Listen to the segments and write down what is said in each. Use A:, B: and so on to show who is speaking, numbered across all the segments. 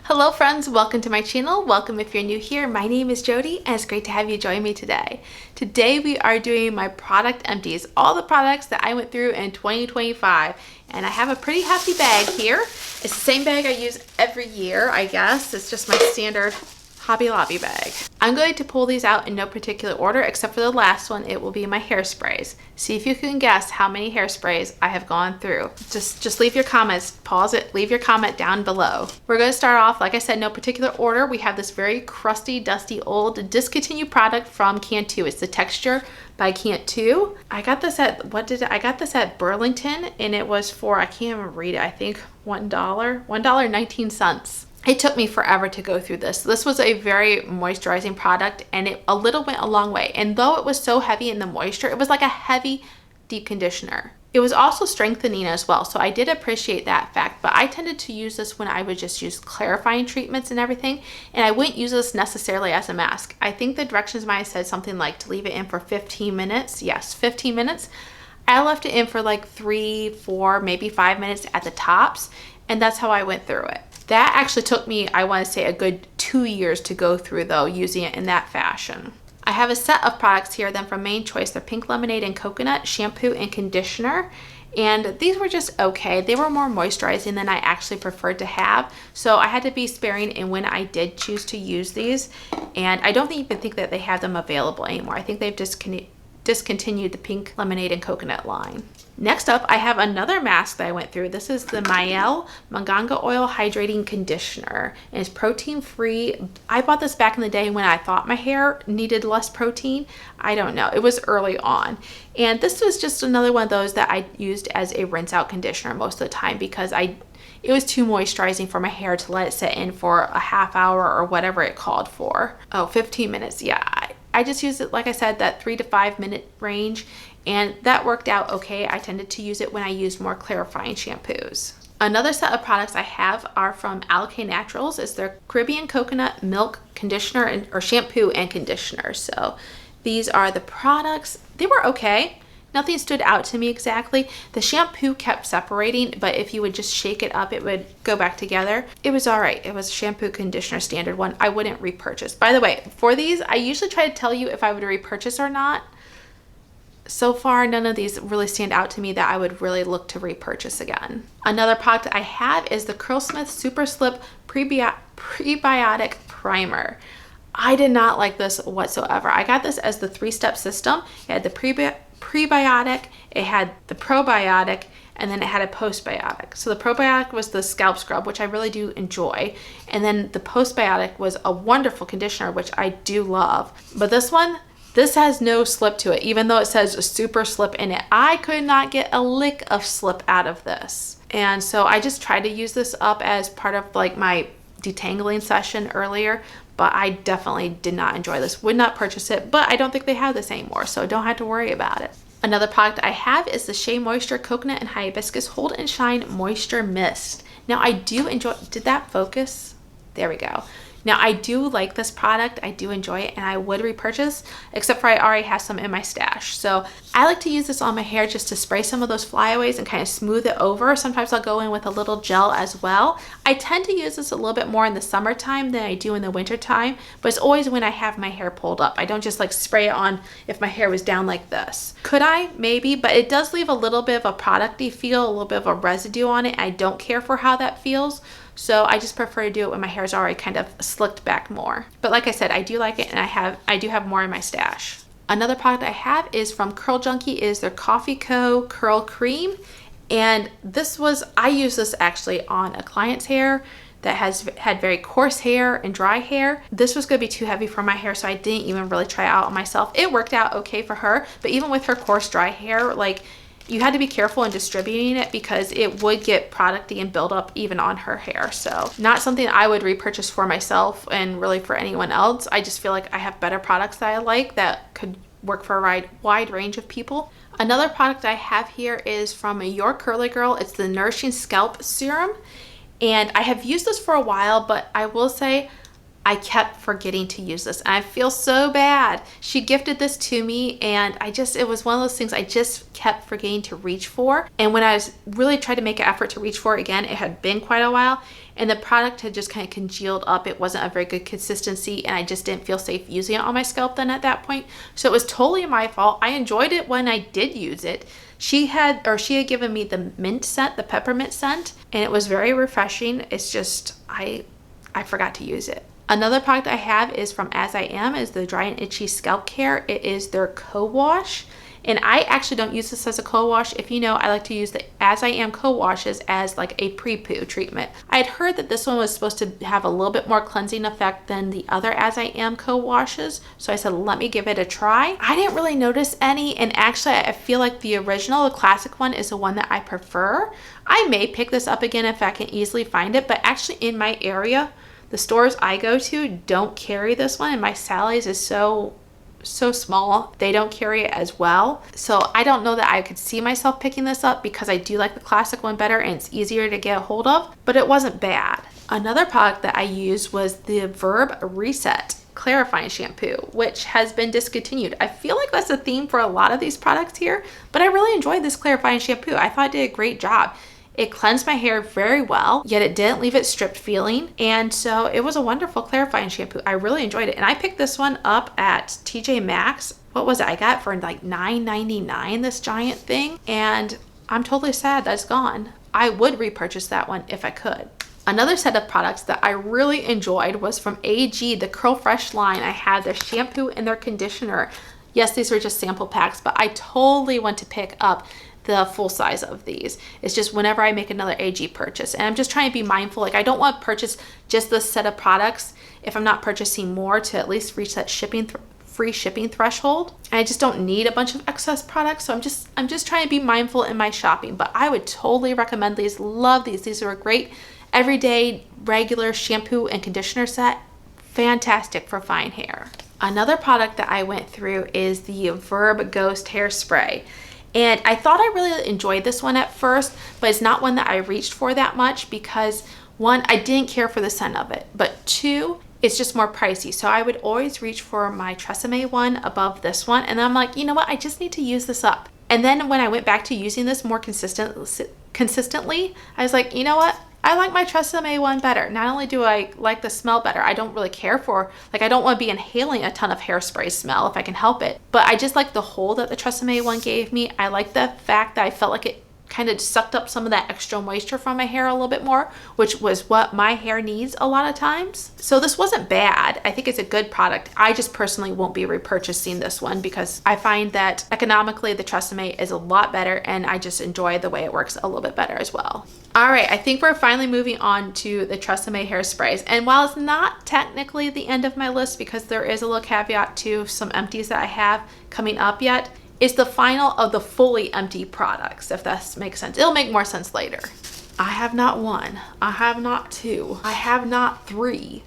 A: Hello friends, welcome to my channel. Welcome if you're new here. My name is Jody and it's great to have you join me today. Today we are doing my product empties, all the products that I went through in 2025. And I have a pretty hefty bag here. It's the same bag I use every year, I guess. It's just my standard Hobby Lobby bag. I'm going to pull these out in no particular order except for the last one. It will be my hairsprays. See if you can guess how many hairsprays I have gone through. Just leave your comments, pause it, leave your comment down below. We're going to start off, like I said, no particular order. We have this very crusty, dusty, old, discontinued product from Cantu. It's the Texture by Cantu. I got this at, I got this at Burlington and it was for, I can't even read it, I think $1.19. It took me forever to go through this. This was a very moisturizing product and it a little went a long way. And though it was so heavy in the moisture, it was like a heavy deep conditioner. It was also strengthening as well. So I did appreciate that fact, but I tended to use this when I would just use clarifying treatments and everything. And I wouldn't use this necessarily as a mask. I think the directions might have said something like to leave it in for 15 minutes. Yes, 15 minutes. I left it in for like 3, 4, maybe 5 minutes at the tops. And that's how I went through it. That actually took me, I want to say, a good 2 years to go through though, using it in that fashion. I have a set of products here then from Main Choice. They're Pink Lemonade and Coconut Shampoo and Conditioner. And these were just okay. They were more moisturizing than I actually preferred to have. So I had to be sparing in when I did choose to use these. And I don't even think that they have them available anymore. I think they've discontinued the Pink Lemonade and Coconut line. Next up, I have another mask that I went through. This is the Mielle Manganga Oil Hydrating Conditioner. And it's protein free. I bought this back in the day when I thought my hair needed less protein. I don't know. It was early on. And this was just another one of those that I used as a rinse out conditioner most of the time because it was too moisturizing for my hair to let it sit in for a half hour or whatever it called for. Oh, 15 minutes. Yeah. I just used it, like I said, that 3 to 5 minute range, and that worked out okay. I tended to use it when I used more clarifying shampoos. Another set of products I have are from Alkay Naturals. It's their Caribbean Coconut Milk Conditioner or Shampoo and Conditioner. So these are the products. They were okay. Nothing stood out to me exactly. The shampoo kept separating, but if you would just shake it up, it would go back together. It was all right. It was a shampoo conditioner standard one. I wouldn't repurchase. By the way, for these, I usually try to tell you if I would repurchase or not. So far, none of these really stand out to me that I would really look to repurchase again. Another product I have is the Curlsmith Super Slip Prebiotic Primer. I did not like this whatsoever. I got this as the 3-step system. It had the prebiotic, it had the probiotic, and then it had a postbiotic. So the probiotic was the scalp scrub, which I really do enjoy. And then the postbiotic was a wonderful conditioner, which I do love. But this one, this has no slip to it, even though it says a super slip in it. I could not get a lick of slip out of this. And so I just tried to use this up as part of like my detangling session earlier, but I definitely did not enjoy this. Would not purchase it, but I don't think they have this anymore, so don't have to worry about it. Another product I have is the Shea Moisture Coconut and Hibiscus Hold and Shine Moisture Mist. Now I do enjoy, did that focus? There we go. Now I do like this product, I do enjoy it, and I would repurchase, except for I already have some in my stash. So I like to use this on my hair just to spray some of those flyaways and kind of smooth it over. Sometimes I'll go in with a little gel as well. I tend to use this a little bit more in the summertime than I do in the wintertime, but it's always when I have my hair pulled up. I don't just like spray it on if my hair was down like this. Could I? Maybe, but it does leave a little bit of a producty feel, a little bit of a residue on it. I don't care for how that feels. So I just prefer to do it when my hair is already kind of slicked back more. But like I said, I do like it and I do have more in my stash. Another product I have is from Curl Junkie is their Coffee Co. Curl Cream. And this was, I used this actually on a client's hair that had very coarse hair and dry hair. This was gonna be too heavy for my hair, so I didn't even really try it out on myself. It worked out okay for her, but even with her coarse dry hair, like, you had to be careful in distributing it because it would get producty and build up even on her hair. So not something I would repurchase for myself and really for anyone else. I just feel like I have better products that I like that could work for a wide range of people. Another product I have here is from Your Curly Girl. It's the Nourishing Scalp Serum. And I have used this for a while, but I will say I kept forgetting to use this and I feel so bad. She gifted this to me and it was one of those things I just kept forgetting to reach for. And when I was really tried to make an effort to reach for it again, it had been quite a while and the product had just kind of congealed up. It wasn't a very good consistency, and I just didn't feel safe using it on my scalp then at that point. So it was totally my fault. I enjoyed it when I did use it. She had given me the mint scent, the peppermint scent, and it was very refreshing. It's just, I forgot to use it. Another product I have is from As I Am, is the Dry and Itchy Scalp Care. It is their co-wash. And I actually don't use this as a co-wash. If you know, I like to use the As I Am co-washes as like a pre-poo treatment. I had heard that this one was supposed to have a little bit more cleansing effect than the other As I Am co-washes. So I said, let me give it a try. I didn't really notice any. And actually, I feel like the original, the classic one, is the one that I prefer. I may pick this up again if I can easily find it. But actually in my area, the stores I go to don't carry this one. And my Sally's is so small, they don't carry it as well. So I don't know that I could see myself picking this up because I do like the classic one better and it's easier to get a hold of, but it wasn't bad. Another product that I used was the Verb Reset Clarifying Shampoo, which has been discontinued. I feel like that's a theme for a lot of these products here, but I really enjoyed this clarifying shampoo. I thought it did a great job. It cleansed my hair very well, yet it didn't leave it stripped feeling. And so it was a wonderful clarifying shampoo. I really enjoyed it. And I picked this one up at TJ Maxx. What was it? I got it for like $9.99, this giant thing. And I'm totally sad that it's gone. I would repurchase that one if I could. Another set of products that I really enjoyed was from AG, the Curl Fresh line. I had their shampoo and their conditioner. Yes, these were just sample packs, but I totally want to pick up the full size of these. It's just whenever I make another AG purchase, and I'm just trying to be mindful, like I don't want to purchase just this set of products if I'm not purchasing more, to at least reach that free shipping threshold. And I just don't need a bunch of excess products, so I'm just trying to be mindful in my shopping. But I would totally recommend these. Love these. These are a great everyday regular shampoo and conditioner set. Fantastic for fine hair. Another product that I went through is the Verb Ghost Hairspray. And I thought I really enjoyed this one at first, but it's not one that I reached for that much because, one, I didn't care for the scent of it, but two, it's just more pricey. So I would always reach for my Tresemme one above this one. And then I'm like, you know what? I just need to use this up. And then when I went back to using this more consistently, I was like, you know what? I like my Tresemme one better. Not only do I like the smell better, I don't really care for, like I don't want to be inhaling a ton of hairspray smell if I can help it. But I just like the hold that the Tresemme one gave me. I like the fact that I felt like it kind of sucked up some of that extra moisture from my hair a little bit more, which was what my hair needs a lot of times. So this wasn't bad. I think it's a good product. I just personally won't be repurchasing this one because I find that economically the Tresemme is a lot better, and I just enjoy the way it works a little bit better as well. All right, I think we're finally moving on to the Tresemme hairsprays. And while it's not technically the end of my list because there is a little caveat to some empties that I have coming up yet, it's the final of the fully empty products, if that makes sense. It'll make more sense later. I have not one. I have not two. I have not three.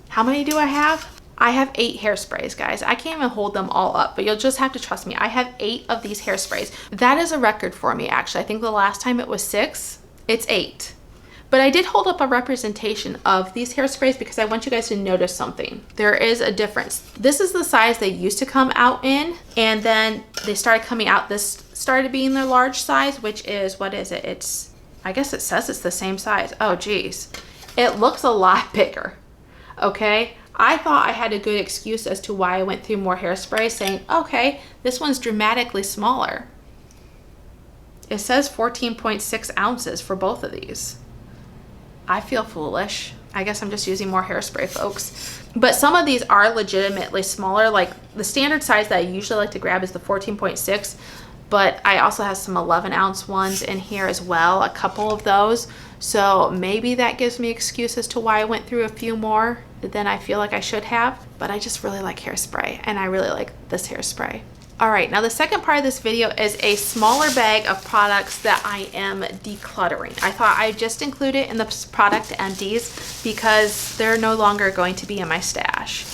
A: How many do I have? I have 8 hairsprays, guys. I can't even hold them all up, but you'll just have to trust me. I have 8 of these hairsprays. That is a record for me, actually. I think the last time it was 6. It's 8. But I did hold up a representation of these hairsprays because I want you guys to notice something. There is a difference. This is the size they used to come out in, and then they started coming out. This started being their large size, which is, what is it? I guess it says it's the same size. Oh, geez. It looks a lot bigger, okay? I thought I had a good excuse as to why I went through more hairspray, saying, okay, this one's dramatically smaller. It says 14.6 ounces for both of these. I feel foolish. I guess I'm just using more hairspray, folks. But some of these are legitimately smaller. Like the standard size that I usually like to grab is the 14.6, but I also have some 11-ounce ones in here as well, a couple of those. So maybe that gives me excuse as to why I went through a few more than I feel like I should have. But I just really like hairspray, and I really like this hairspray. All right, now the second part of this video is a smaller bag of products that I am decluttering. I thought I'd just include it in the product empties because they're no longer going to be in my stash.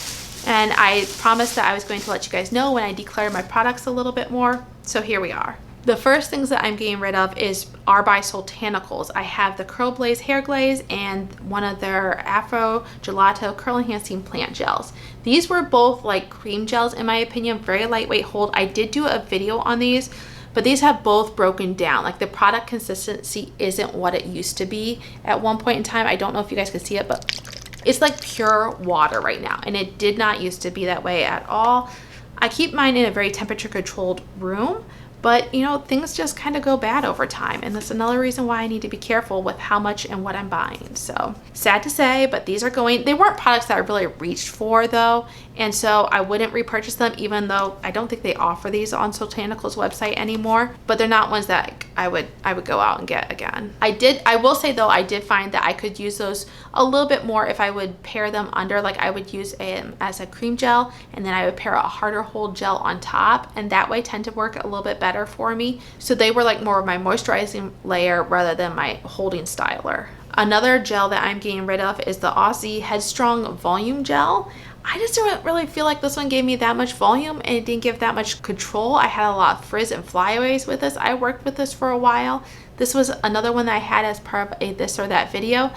A: And I promised that I was going to let you guys know when I declutter my products a little bit more. So here we are. The first things that I'm getting rid of are by Soultanicals. I have the Curl Blaze Hair Glaze and one of their Afro Gelato Curl Enhancing Plant Gels. These were both like cream gels in my opinion, very lightweight hold. I did do a video on these, but these have both broken down. Like the product consistency isn't what it used to be at one point in time. I don't know if you guys can see it, but it's like pure water right now, and it did not used to be that way at all. I keep mine in a very temperature controlled room, but you know, things just kind of go bad over time, and that's another reason why I need to be careful with how much and what I'm buying. So sad to say, but these are going, they weren't products that I really reached for though, and so I wouldn't repurchase them, even though I don't think they offer these on Soultanical's website anymore, but they're not ones that I would go out and get again. I will say though, I did find that I could use those a little bit more if I would pair them under, like I would use as a cream gel, and then I would pair a harder hold gel on top, and that way tend to work a little bit better for me. So they were like more of my moisturizing layer rather than my holding styler. Another gel that I'm getting rid of is the Aussie Headstrong Volume Gel. I just don't really feel like this one gave me that much volume, and it didn't give that much control. I had a lot of frizz and flyaways with this. I worked with this for a while. This was another one that I had as part of a this or that video,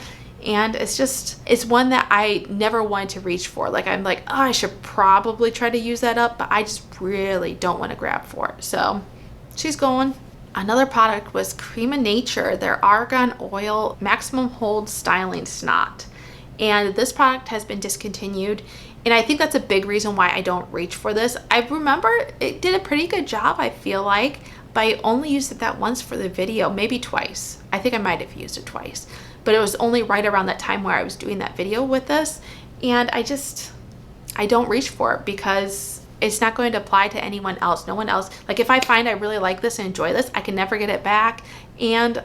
A: and it's one that I never wanted to reach for. Like I'm like, oh, I should probably try to use that up, but I just really don't want to grab for it. So she's going. Another product was Cream of Nature, their Argan Oil Maximum Hold Styling Snot. And this product has been discontinued, and I think that's a big reason why I don't reach for this. I remember it did a pretty good job, I feel like, but I only used it that once for the video, maybe twice. I think I might have used it twice, but it was only right around that time where I was doing that video with this, and I don't reach for it because it's not going to apply to anyone else. No one else, like if I find I really like this and enjoy this, I can never get it back, and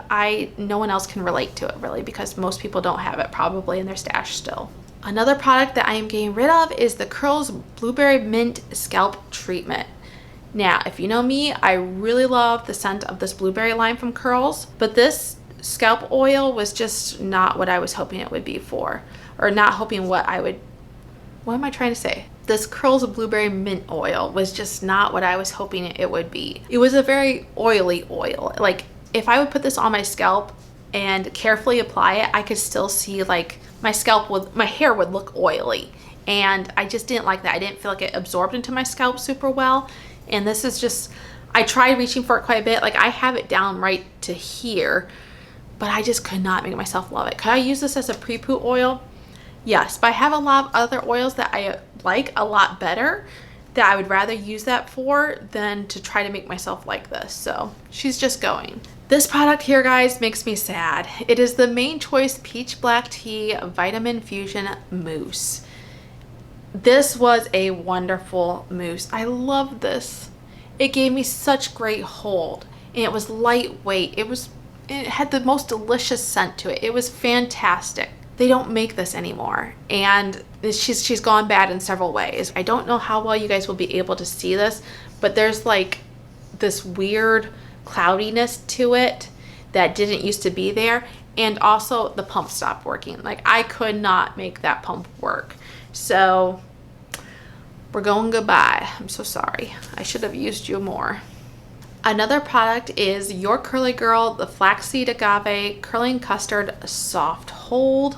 A: no one else can relate to it really, because most people don't have it probably in their stash still. Another product that I am getting rid of is the Curls Blueberry Mint Scalp Treatment. Now, if you know me, I really love the scent of this blueberry line from Curls, but this scalp oil was just not what I was hoping it would be for, or not hoping what am I trying to say? This Curls Blueberry Mint Oil was just not what I was hoping it would be. It was a very oily oil. Like if I would put this on my scalp and carefully apply it, I could still see like my hair would look oily, and I just didn't like that. I didn't feel like it absorbed into my scalp super well, and this is just, I tried reaching for it quite a bit. Like I have it down right to here, but I just could not make myself love it. Could I use this as a pre-poo oil? Yes, but I have a lot of other oils that I like a lot better that I would rather use that for than to try to make myself like this. So she's just going. This product here, guys, makes me sad. It is the Main Choice Peach Black Tea Vitamin Fusion Mousse. This was a wonderful mousse. I love this. It gave me such great hold, and it was lightweight. It had the most delicious scent to it. It was fantastic. They don't make this anymore, and she's gone bad in several ways. I don't know how well you guys will be able to see this, but there's like this weird cloudiness to it that didn't used to be there, and also the pump stopped working. Like I could not make that pump work, so we're going goodbye. I'm so sorry. I should have used you more. Another product is Your Curly Girl, the Flaxseed Agave Curling Custard Soft Hold.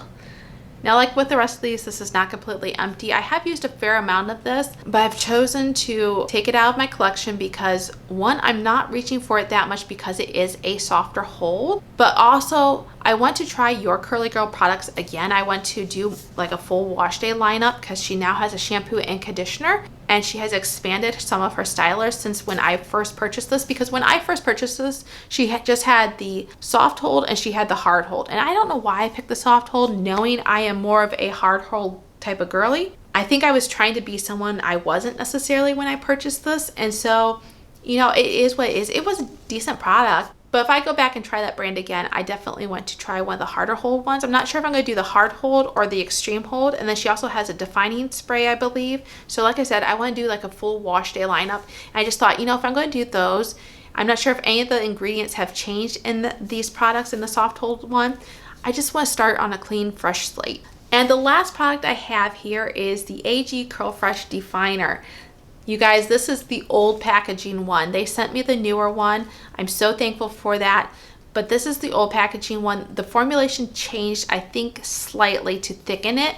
A: Now, like with the rest of these, this is not completely empty. I have used a fair amount of this, but I've chosen to take it out of my collection because one, I'm not reaching for it that much because it is a softer hold, but also I want to try Your Curly Girl products again. I want to do like a full wash day lineup because she now has a shampoo and conditioner, and she has expanded some of her stylers since when I first purchased this, because when I first purchased this, she just had the soft hold and she had the hard hold. And I don't know why I picked the soft hold, knowing I am more of a hard hold type of girly. I think I was trying to be someone I wasn't necessarily when I purchased this. And so, you know, it is what it is. It was a decent product. But if I go back and try that brand again, I definitely want to try one of the harder hold ones. I'm not sure if I'm going to do the hard hold or the extreme hold. And then she also has a defining spray, I believe. So like I said, I want to do like a full wash day lineup. And I just thought, you know, if I'm going to do those, I'm not sure if any of the ingredients have changed in these products in the soft hold one. I just want to start on a clean, fresh slate. And the last product I have here is the AG Curl Fresh Definer. You guys, this is the old packaging one. They sent me the newer one. I'm so thankful for that. But this is the old packaging one. The formulation changed, I think, slightly to thicken it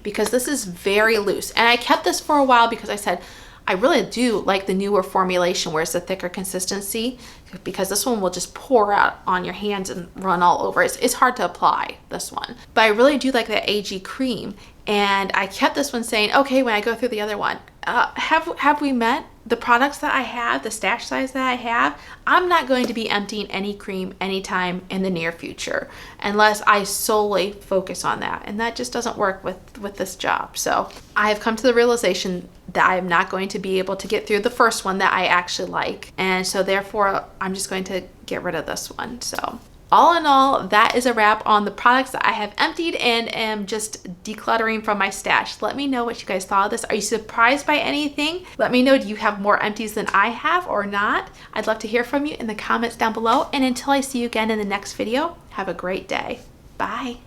A: because this is very loose. And I kept this for a while because I said, I really do like the newer formulation where it's a thicker consistency, because this one will just pour out on your hands and run all over. It's hard to apply, this one. But I really do like that AG cream. And I kept this one saying, okay, when I go through the other one, have we met the products that I have, the stash size that I have? I'm not going to be emptying any cream anytime in the near future unless I solely focus on that. And that just doesn't work with this job. So I have come to the realization that I am not going to be able to get through the first one that I actually like. And so therefore, I'm just going to get rid of this one. So all in all, that is a wrap on the products that I have emptied and am just decluttering from my stash. Let me know what you guys thought of this. Are you surprised by anything? Let me know, do you have more empties than I have or not? I'd love to hear from you in the comments down below. And until I see you again in the next video, have a great day. Bye.